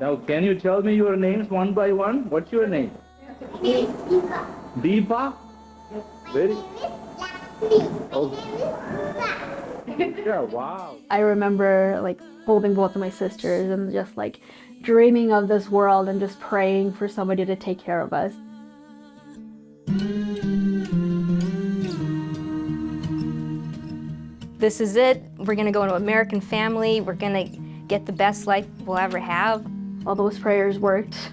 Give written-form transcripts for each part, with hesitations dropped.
Now, can you tell me your names one by one? What's your name? Deepa. Deepa? Very. Oh. Yeah, wow. I remember like holding both of my sisters and just like dreaming of this world and just praying for somebody to take care of us. This is it. We're gonna go into American family. We're gonna get the best life we'll ever have. All those prayers worked.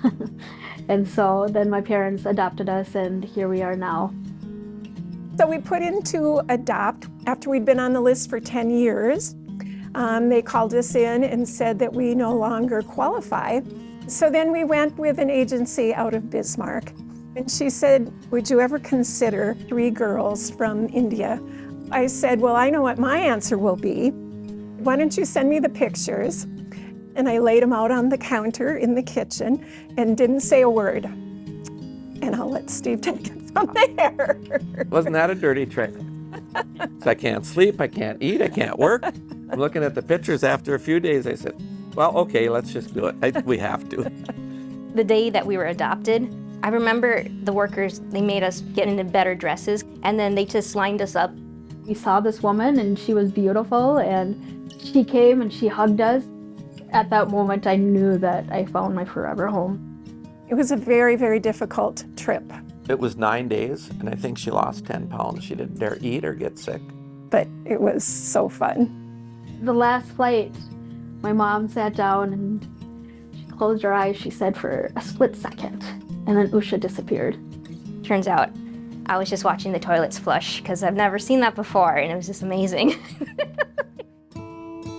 And so then my parents adopted us and here we are now. So we put in to adopt after we'd been on the list for 10 years. They called us in and said that we no longer qualify. So then we went with an agency out of Bismarck. And she said, would you ever consider 3 girls from India? I said, well, I know what my answer will be. Why don't you send me the pictures? And I laid them out on the counter in the kitchen and didn't say a word. And I'll let Steve take it from there. Wasn't that a dirty trick? So I can't sleep, I can't eat, I can't work. I'm looking at the pictures after a few days. I said, well, okay, let's just do it. We have to. The day that we were adopted, I remember the workers, they made us get into better dresses, and then they just lined us up. We saw this woman and she was beautiful and she came and she hugged us. At that moment, I knew that I found my forever home. It was a very, very difficult trip, It was 9 days, and I think she lost 10 pounds. She didn't dare eat or get sick. but it was so fun. The last flight, my mom sat down and she closed her eyes, she said, for a split second, and then Usha disappeared. Turns out I was just watching the toilets flush because I've never seen that before, and it was just amazing.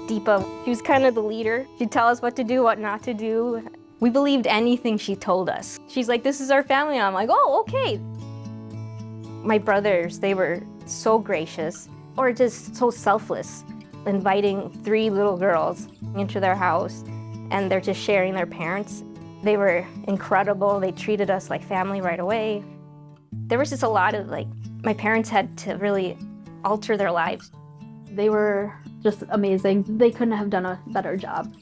Deepa, she was kind of the leader. She'd tell us what to do, what not to do. We believed anything she told us. She's like, this is our family, and I'm like, oh, okay. My brothers, they were so gracious, or just so selfless, inviting 3 little girls into their house, and they're just sharing their parents. They were incredible. They treated us like family right away. There was just a lot of, my parents had to really alter their lives. They were just amazing. They couldn't have done a better job.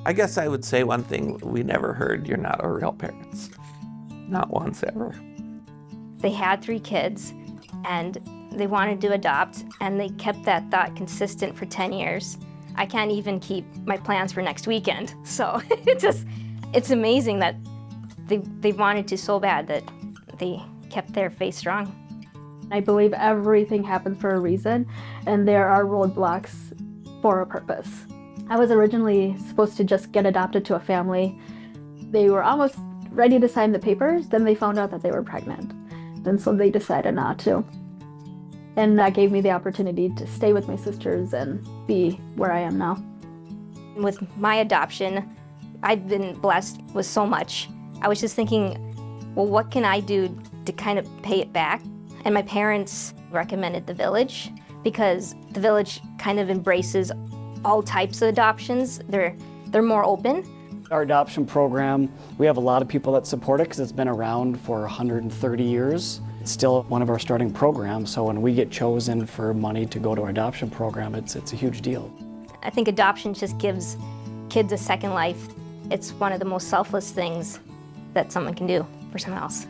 I guess I would say one thing, we never heard, you're not our real parents. Not once ever. They had 3 kids, and they wanted to adopt, and they kept that thought consistent for 10 years. I can't even keep my plans for next weekend. So it's amazing that they wanted to so bad that they kept their faith strong. I believe everything happens for a reason, and there are roadblocks for a purpose. I was originally supposed to just get adopted to a family. They were almost ready to sign the papers, then they found out that they were pregnant. And so they decided not to. And that gave me the opportunity to stay with my sisters and be where I am now. With my adoption, I've been blessed with so much. I was just thinking, well, what can I do to kind of pay it back? And my parents recommended the Village because the Village kind of embraces all types of adoptions. They're more open. Our adoption program, we have a lot of people that support it because it's been around for 130 years. It's still one of our starting programs, so when we get chosen for money to go to our adoption program, it's a huge deal. I think adoption just gives kids a second life. It's one of the most selfless things that someone can do for someone else.